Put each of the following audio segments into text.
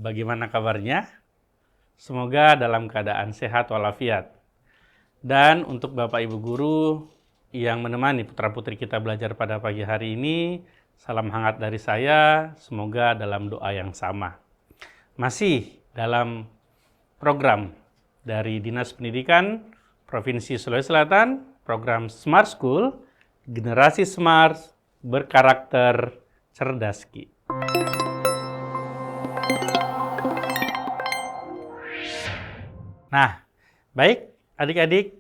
bagaimana kabarnya? Semoga dalam keadaan sehat walafiat. Dan untuk Bapak Ibu Guru yang menemani putra-putri kita belajar pada pagi hari ini, salam hangat dari saya, semoga dalam doa yang sama. Masih dalam program dari Dinas Pendidikan Provinsi Sulawesi Selatan, program Smart School, Generasi Smart Berkarakter Cerdas Ki. Nah, baik adik-adik,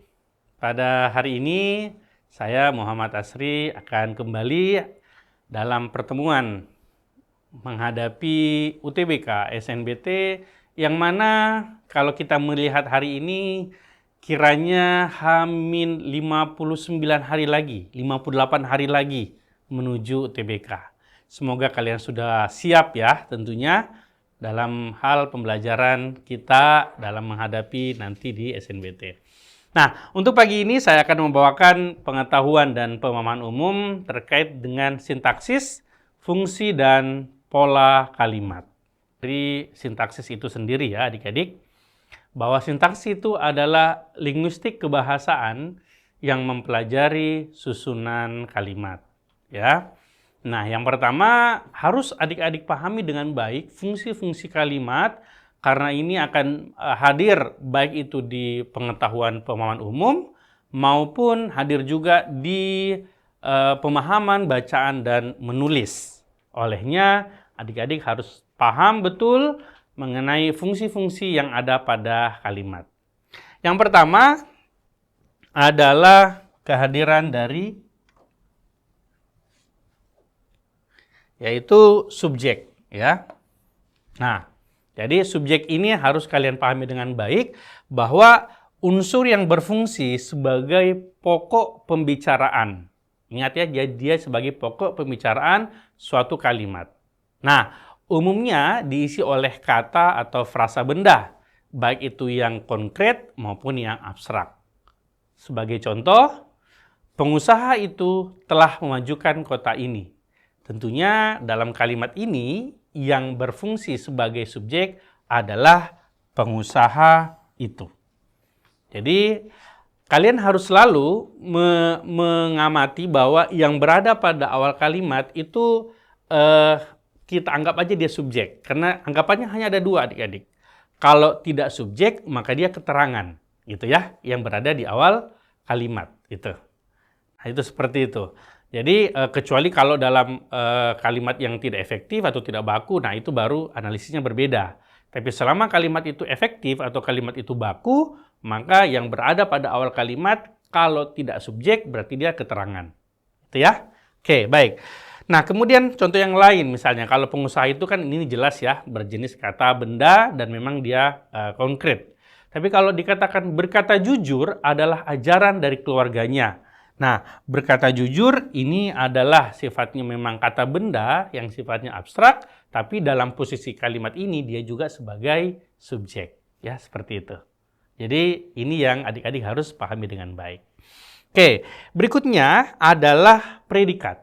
pada hari ini saya Muhammad Asri akan kembali dalam pertemuan menghadapi UTBK SNBT yang mana kalau kita melihat hari ini kiranya H-59 hari lagi, 58 hari lagi menuju UTBK. Semoga kalian sudah siap ya tentunya dalam hal pembelajaran kita dalam menghadapi nanti di SNBT. Nah, untuk pagi ini saya akan membawakan pengetahuan dan pemahaman umum terkait dengan sintaksis, fungsi, dan pola kalimat. Dari sintaksis itu sendiri ya adik-adik, bahwa sintaksis itu adalah linguistik kebahasaan yang mempelajari susunan kalimat. Ya. Nah, yang pertama harus adik-adik pahami dengan baik fungsi-fungsi kalimat karena ini akan hadir baik itu di pengetahuan pemahaman umum maupun hadir juga di pemahaman bacaan dan menulis. Olehnya adik-adik harus paham betul mengenai fungsi-fungsi yang ada pada kalimat. Yang pertama adalah kehadiran dari yaitu subjek ya. Nah, jadi subjek ini harus kalian pahami dengan baik bahwa unsur yang berfungsi sebagai pokok pembicaraan. Ingat ya, dia sebagai pokok pembicaraan suatu kalimat. Nah, umumnya diisi oleh kata atau frasa benda, baik itu yang konkret maupun yang abstrak. Sebagai contoh, pengusaha itu telah memajukan kota ini. Tentunya dalam kalimat ini yang berfungsi sebagai subjek adalah pengusaha itu. Jadi kalian harus selalu mengamati bahwa yang berada pada awal kalimat itu kita anggap aja dia subjek. Karena anggapannya hanya ada dua adik-adik. Kalau tidak subjek maka dia keterangan gitu ya yang berada di awal kalimat itu. Nah, itu seperti itu. Jadi kecuali kalau dalam kalimat yang tidak efektif atau tidak baku, nah itu baru analisisnya berbeda. Tapi selama kalimat itu efektif atau kalimat itu baku, maka yang berada pada awal kalimat kalau tidak subjek berarti dia keterangan. Itu ya? Oke, baik. Nah, kemudian contoh yang lain misalnya kalau pengusaha itu kan ini jelas ya berjenis kata benda dan memang dia konkret. Tapi kalau dikatakan berkata jujur adalah ajaran dari keluarganya. Nah, berkata jujur ini adalah sifatnya memang kata benda yang sifatnya abstrak, tapi dalam posisi kalimat ini dia juga sebagai subjek. Ya, seperti itu. Jadi, ini yang adik-adik harus pahami dengan baik. Oke, berikutnya adalah predikat.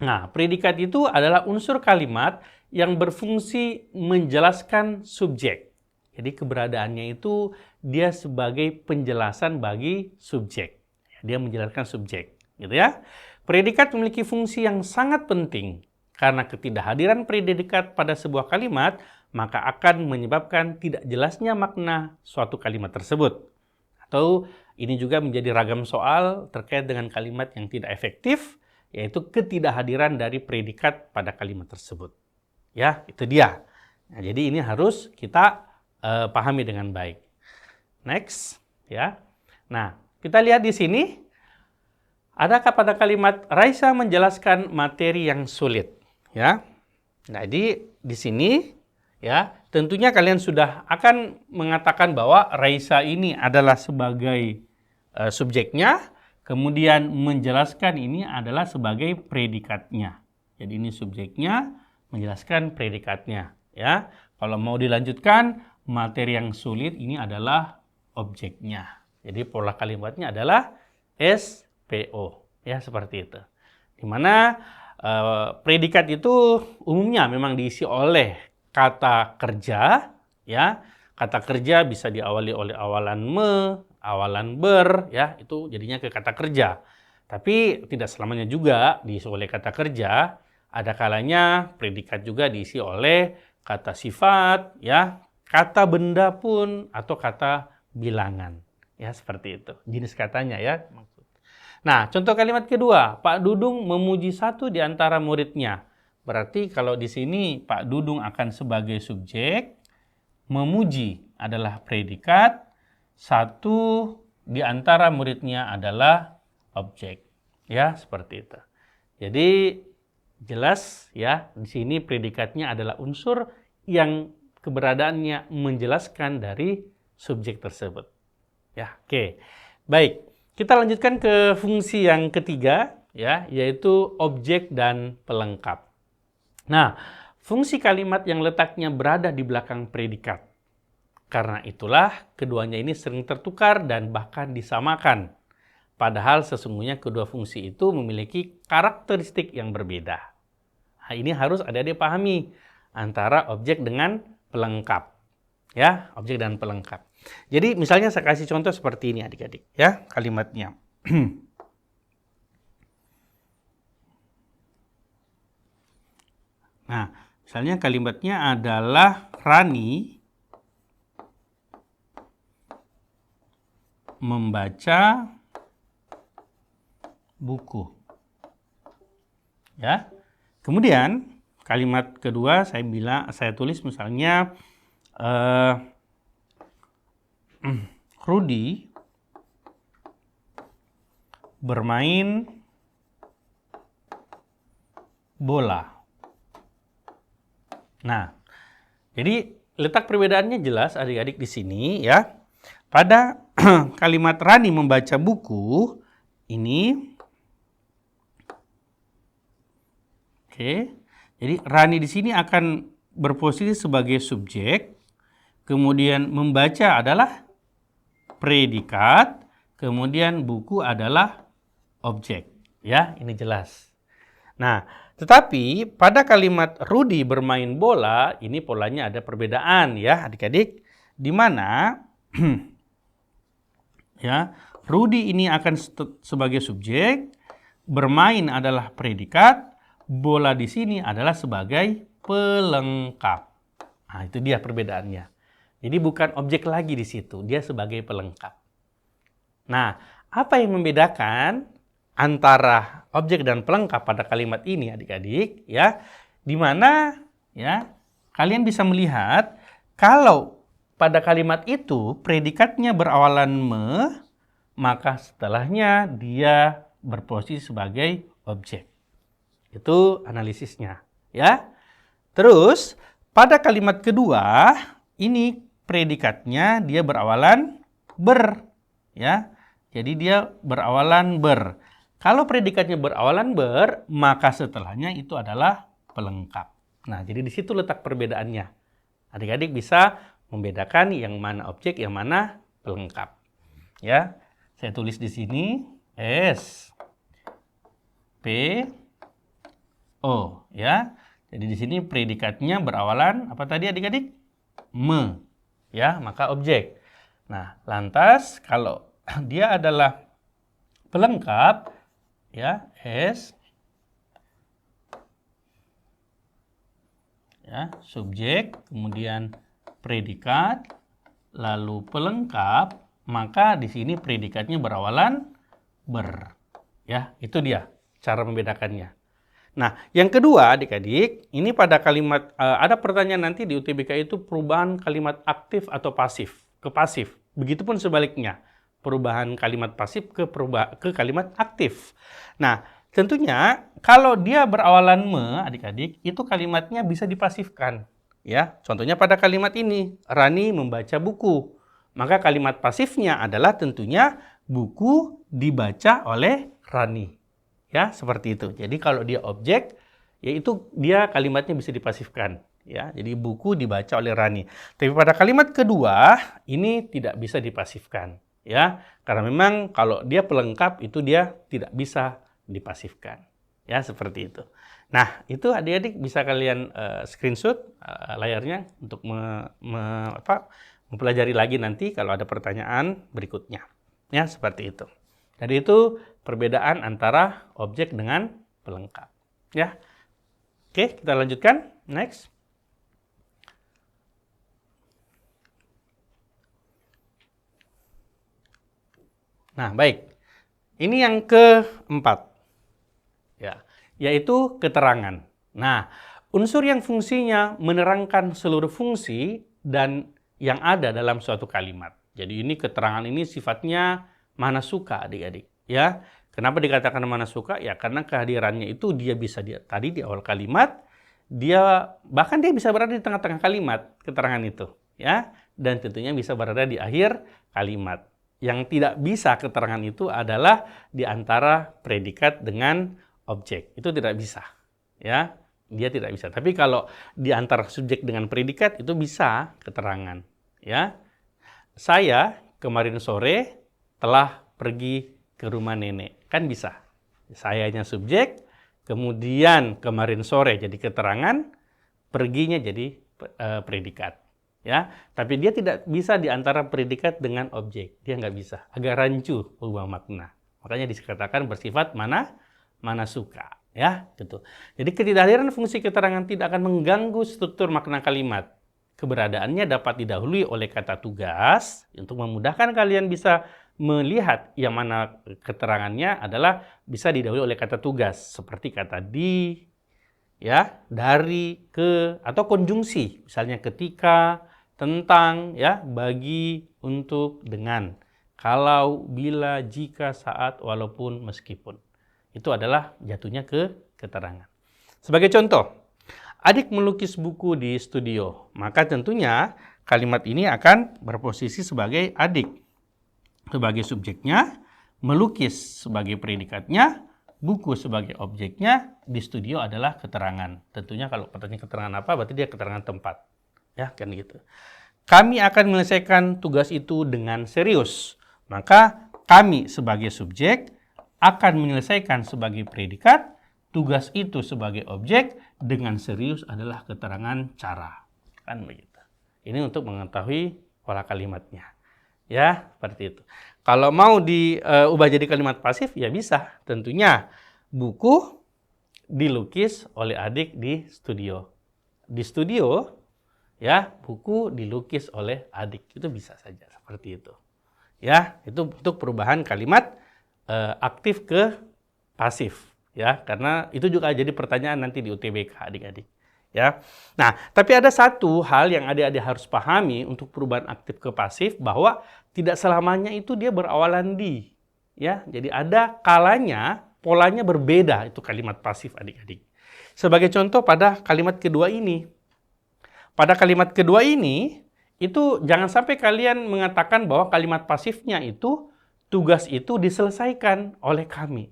Nah, predikat itu adalah unsur kalimat yang berfungsi menjelaskan subjek. Jadi, keberadaannya itu dia sebagai penjelasan bagi subjek. Dia menjelaskan subjek, gitu ya. Predikat memiliki fungsi yang sangat penting karena ketidakhadiran predikat pada sebuah kalimat maka akan menyebabkan tidak jelasnya makna suatu kalimat tersebut. Atau ini juga menjadi ragam soal terkait dengan kalimat yang tidak efektif, yaitu ketidakhadiran dari predikat pada kalimat tersebut. Ya, itu dia. Nah, jadi ini harus kita pahami dengan baik. Next, ya. Nah, kita lihat di sini, adakah pada kalimat Raisa menjelaskan materi yang sulit, ya? Jadi di sini, ya, tentunya kalian sudah akan mengatakan bahwa Raisa ini adalah sebagai subjeknya, kemudian menjelaskan ini adalah sebagai predikatnya. Jadi ini subjeknya, menjelaskan predikatnya, ya. Kalau mau dilanjutkan, materi yang sulit ini adalah objeknya. Jadi pola kalimatnya adalah SPO, ya seperti itu. Di mana predikat itu umumnya memang diisi oleh kata kerja, ya. Kata kerja bisa diawali oleh awalan me, awalan ber, ya, itu jadinya ke kata kerja. Tapi tidak selamanya juga diisi oleh kata kerja, ada kalanya predikat juga diisi oleh kata sifat, ya, kata benda pun atau kata bilangan. Ya, seperti itu. Jenis katanya ya. Nah, contoh kalimat kedua, Pak Dudung memuji satu di antara muridnya. Berarti kalau di sini Pak Dudung akan sebagai subjek, memuji adalah predikat, satu di antara muridnya adalah objek. Ya, seperti itu. Jadi jelas ya, di sini predikatnya adalah unsur yang keberadaannya menjelaskan dari subjek tersebut. Ya, oke. Baik, kita lanjutkan ke fungsi yang ketiga ya, yaitu objek dan pelengkap. Nah, fungsi kalimat yang letaknya berada di belakang predikat. Karena itulah keduanya ini sering tertukar dan bahkan disamakan. Padahal sesungguhnya kedua fungsi itu memiliki karakteristik yang berbeda. Nah, ini harus adik-adik pahami antara objek dengan pelengkap. Ya, objek dan pelengkap. Jadi misalnya saya kasih contoh seperti ini adik-adik ya, kalimatnya. Nah, misalnya kalimatnya adalah Rani membaca buku. Ya. Kemudian kalimat kedua saya tulis misalnya Rudi bermain bola. Nah, jadi letak perbedaannya jelas adik-adik di sini ya. Pada kalimat Rani membaca buku ini, oke. Jadi Rani di sini akan berposisi sebagai subjek, kemudian membaca adalah predikat, kemudian buku adalah objek. Ya, ini jelas. Nah, tetapi pada kalimat Rudi bermain bola, ini polanya ada perbedaan ya adik-adik, di mana ya, Rudi ini akan sebagai subjek, bermain adalah predikat, bola di sini adalah sebagai pelengkap. Nah, itu dia perbedaannya. Jadi bukan objek lagi di situ, dia sebagai pelengkap. Nah, apa yang membedakan antara objek dan pelengkap pada kalimat ini adik-adik ya, di mana ya kalian bisa melihat kalau pada kalimat itu predikatnya berawalan me, maka setelahnya dia berposisi sebagai objek. Itu analisisnya ya. Terus pada kalimat kedua ini predikatnya dia berawalan ber ya. Jadi dia berawalan ber. Kalau predikatnya berawalan ber, maka setelahnya itu adalah pelengkap. Nah, jadi di situ letak perbedaannya. Adik-adik bisa membedakan yang mana objek, yang mana pelengkap. Ya, saya tulis di sini S P O ya. Jadi di sini predikatnya berawalan apa tadi adik-adik? Me. Ya, maka objek. Nah, lantas kalau dia adalah pelengkap ya, S ya, subjek, kemudian predikat, lalu pelengkap, maka di sini predikatnya berawalan ber. Ya, itu dia cara membedakannya. Nah, yang kedua adik-adik, ini pada kalimat ada pertanyaan nanti di UTBK itu perubahan kalimat aktif atau pasif ke pasif. Begitupun sebaliknya, perubahan kalimat pasif ke kalimat aktif. Nah, tentunya kalau dia berawalan me, adik-adik, itu kalimatnya bisa dipasifkan. Ya, contohnya pada kalimat ini, Rani membaca buku. Maka kalimat pasifnya adalah tentunya buku dibaca oleh Rani. Ya, seperti itu. Jadi kalau dia objek, yaitu dia kalimatnya bisa dipasifkan. Ya, jadi buku dibaca oleh Rani. Tapi pada kalimat kedua, ini tidak bisa dipasifkan. Ya, karena memang kalau dia pelengkap itu dia tidak bisa dipasifkan. Ya, seperti itu. Nah, itu adik-adik bisa kalian screenshot layarnya untuk mempelajari lagi nanti kalau ada pertanyaan berikutnya. Ya, seperti itu. Jadi itu perbedaan antara objek dengan pelengkap. Ya. Oke, kita lanjutkan. Next. Nah, baik. Ini yang keempat. Ya, yaitu keterangan. Nah, unsur yang fungsinya menerangkan seluruh fungsi dan yang ada dalam suatu kalimat. Jadi ini keterangan ini sifatnya manasuka adik-adik. Ya, kenapa dikatakan manasuka? Ya karena kehadirannya itu dia bisa tadi di awal kalimat, bahkan dia bisa berada di tengah-tengah kalimat keterangan itu. Ya, dan tentunya bisa berada di akhir kalimat. Yang tidak bisa keterangan itu adalah di antara predikat dengan objek. Itu tidak bisa. Ya, dia tidak bisa. Tapi kalau di antara subjek dengan predikat itu bisa keterangan. Ya, saya kemarin sore telah pergi ke rumah nenek. Kan bisa. Sayanya subjek, kemudian kemarin sore jadi keterangan, perginya jadi predikat. Ya, tapi dia tidak bisa di antara predikat dengan objek. Dia nggak bisa. Agak rancu ubah makna. Makanya dikatakan bersifat manasuka. Ya, gitu. Jadi ketidakhadiran fungsi keterangan tidak akan mengganggu struktur makna kalimat. Keberadaannya dapat didahului oleh kata tugas untuk memudahkan kalian bisa melihat yang mana keterangannya adalah bisa didahului oleh kata tugas seperti kata di, ya, dari, ke, atau konjungsi, misalnya ketika, tentang, ya, bagi, untuk, dengan, kalau, bila, jika, saat, walaupun, meskipun. Itu adalah jatuhnya ke keterangan. Sebagai contoh, adik melukis buku di studio, maka tentunya kalimat ini akan berposisi sebagai adik. Sebagai subjeknya, melukis sebagai predikatnya, buku sebagai objeknya, di studio adalah keterangan. Tentunya kalau pertanyaan keterangan apa, berarti dia keterangan tempat. Ya, kan gitu. Kami akan menyelesaikan tugas itu dengan serius. Maka kami sebagai subjek akan menyelesaikan sebagai predikat, tugas itu sebagai objek, dengan serius adalah keterangan cara. Kan begitu. Ini untuk mengetahui pola kalimatnya. Ya, seperti itu. Kalau mau diubah jadi kalimat pasif, ya bisa. Tentunya buku dilukis oleh adik di studio. Di studio, ya, buku dilukis oleh adik. Itu bisa saja seperti itu. Ya, itu untuk perubahan kalimat aktif ke pasif. Ya, karena itu juga jadi pertanyaan nanti di UTBK adik-adik. Ya. Nah, tapi ada satu hal yang adik-adik harus pahami untuk perubahan aktif ke pasif, bahwa tidak selamanya itu dia berawalan di. Ya, jadi ada kalanya polanya berbeda itu kalimat pasif adik-adik. Sebagai contoh pada kalimat kedua ini. Pada kalimat kedua ini, itu jangan sampai kalian mengatakan bahwa kalimat pasifnya itu tugas itu diselesaikan oleh kami.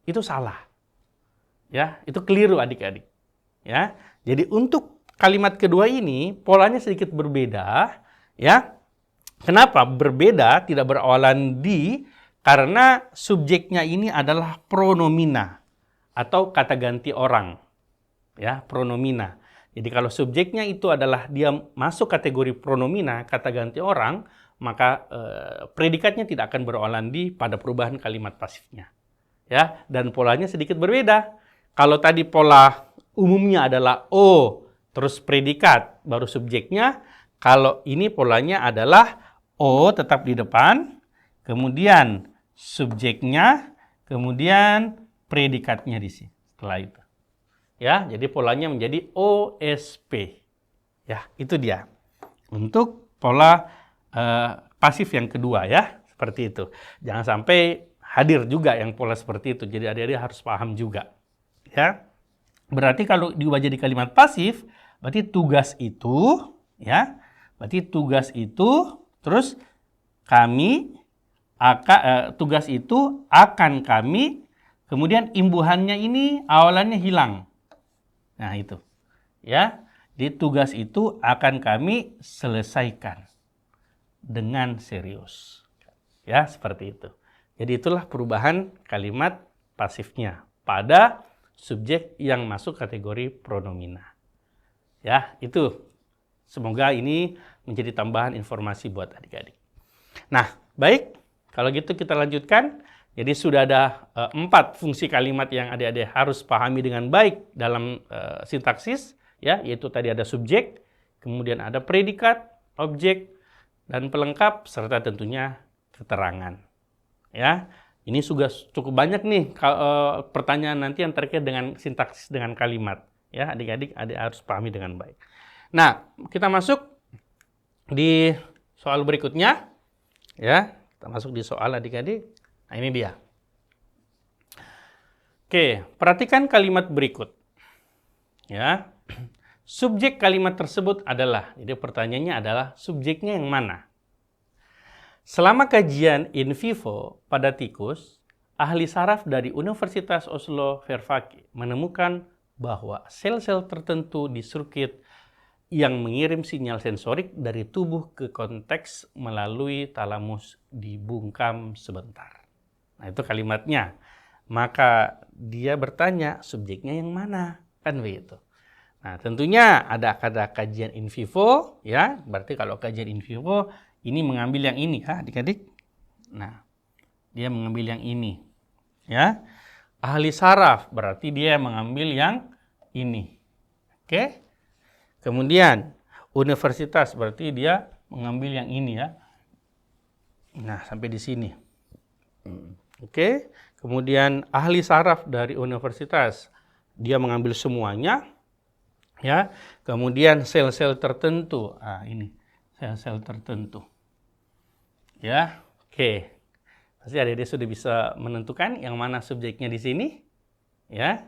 Itu salah. Ya, itu keliru adik-adik. Ya. Jadi untuk kalimat kedua ini polanya sedikit berbeda, ya. Kenapa berbeda, tidak berawalan di? Karena subjeknya ini adalah pronomina atau kata ganti orang. Ya, pronomina. Jadi kalau subjeknya itu adalah dia masuk kategori pronomina, kata ganti orang, maka predikatnya tidak akan berawalan di pada perubahan kalimat pasifnya. Ya, dan polanya sedikit berbeda. Kalau tadi pola umumnya adalah O, terus predikat, baru subjeknya. Kalau ini polanya adalah O tetap di depan, kemudian subjeknya, kemudian predikatnya di sini. Setelah itu. Ya, jadi polanya menjadi OSP. Ya, itu dia. Untuk pola pasif yang kedua ya, seperti itu. Jangan sampai hadir juga yang pola seperti itu. Jadi adik-adik harus paham juga. Ya. Berarti kalau diubah jadi kalimat pasif, berarti tugas itu, ya, berarti tugas itu, terus kami akan tugas itu akan kami, kemudian imbuhannya ini awalannya hilang. Nah itu, ya, di tugas itu akan kami selesaikan dengan serius, ya, seperti itu. Jadi itulah perubahan kalimat pasifnya pada subjek yang masuk kategori pronomina. Ya, itu. Semoga ini menjadi tambahan informasi buat adik-adik. Nah, baik. Kalau gitu kita lanjutkan. Jadi sudah ada 4 fungsi kalimat yang adik-adik harus pahami dengan baik dalam sintaksis, ya, yaitu tadi ada subjek, kemudian ada predikat, objek, dan pelengkap, serta tentunya keterangan. Ya, ini sudah cukup banyak nih pertanyaan nanti yang terkait dengan sintaksis dengan kalimat. Ya, adik-adik harus pahami dengan baik. Nah, kita masuk di soal berikutnya. Ya, kita masuk di soal adik-adik. Nah, ini dia. Oke, perhatikan kalimat berikut. Ya. Subjek kalimat tersebut adalah, jadi pertanyaannya adalah subjeknya yang mana? Selama kajian in vivo pada tikus, ahli saraf dari Universitas Oslo Vervaeke menemukan bahwa sel-sel tertentu di sirkuit yang mengirim sinyal sensorik dari tubuh ke konteks melalui talamus dibungkam sebentar. Nah, itu kalimatnya. Maka dia bertanya, subjeknya yang mana? Kan begitu. Nah, tentunya ada kajian in vivo, ya. Berarti kalau kajian in vivo, ini mengambil yang ini, ya, adik-adik. Nah, dia mengambil yang ini, ya. Ahli saraf, berarti dia mengambil yang ini. Oke? Kemudian, universitas, berarti dia mengambil yang ini, ya. Nah, sampai di sini. Oke? Kemudian, ahli saraf dari universitas, dia mengambil semuanya. Ya, kemudian sel-sel tertentu. Ah, ini sel-sel tertentu. Ya, oke. Pasti adik-adik sudah bisa menentukan yang mana subjeknya di sini. Ya,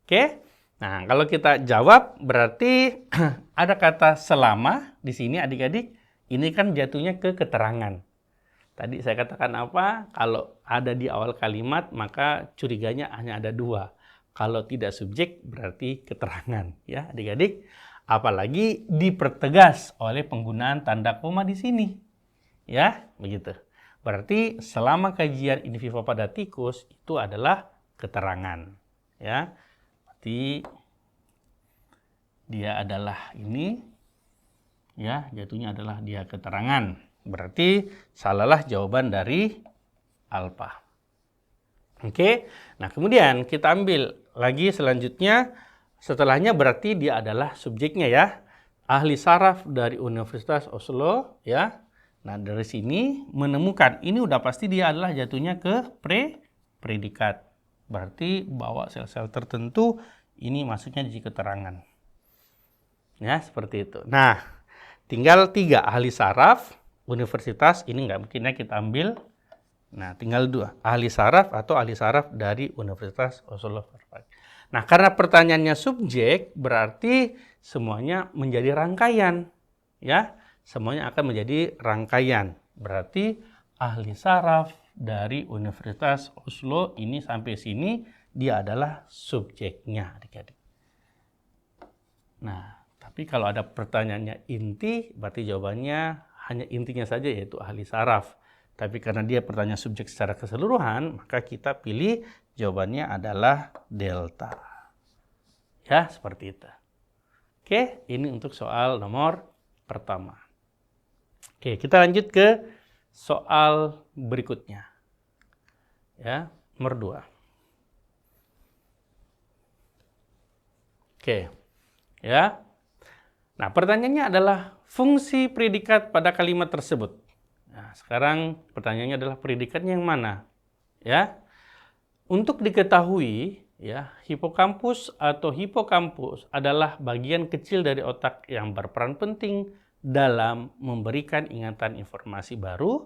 oke. Nah, kalau kita jawab berarti ada kata selama di sini adik-adik. Ini kan jatuhnya ke keterangan. Tadi saya katakan apa? Kalau ada di awal kalimat maka curiganya hanya ada 2. Kalau tidak subjek berarti keterangan, ya adik-adik. Apalagi dipertegas oleh penggunaan tanda koma di sini, ya begitu. Berarti selama kajian in vivo pada tikus itu adalah keterangan, ya. Berarti dia adalah ini, ya jatuhnya adalah dia keterangan. Berarti salahlah jawaban dari alfa. Oke, nah kemudian kita ambil lagi selanjutnya, setelahnya berarti dia adalah subjeknya, ya. Ahli saraf dari Universitas Oslo, ya. Nah, dari sini menemukan, ini udah pasti dia adalah jatuhnya ke predikat. Berarti bahwa sel-sel tertentu ini masuknya di keterangan. Ya, seperti itu. Nah, tinggal 3 ahli saraf, universitas, ini nggak mungkinnya kita ambil. Nah, tinggal 2, ahli saraf atau ahli saraf dari Universitas Oslo Vervaeke. Nah, karena pertanyaannya subjek, berarti semuanya menjadi rangkaian. Ya, semuanya akan menjadi rangkaian. Berarti ahli saraf dari Universitas Oslo ini sampai sini, dia adalah subjeknya, adik-adik. Nah, tapi kalau ada pertanyaannya inti, berarti jawabannya hanya intinya saja, yaitu ahli saraf. Tapi karena dia pertanyaan subjek secara keseluruhan, maka kita pilih jawabannya adalah delta. Ya, seperti itu. Oke, ini untuk soal nomor pertama. Oke, kita lanjut ke soal berikutnya. Ya, nomor 2. Oke, ya. Nah, pertanyaannya adalah fungsi predikat pada kalimat tersebut. Nah, sekarang pertanyaannya adalah predikatnya yang mana? Ya. Untuk diketahui, ya, hipokampus atau hipokampus adalah bagian kecil dari otak yang berperan penting dalam memberikan ingatan informasi baru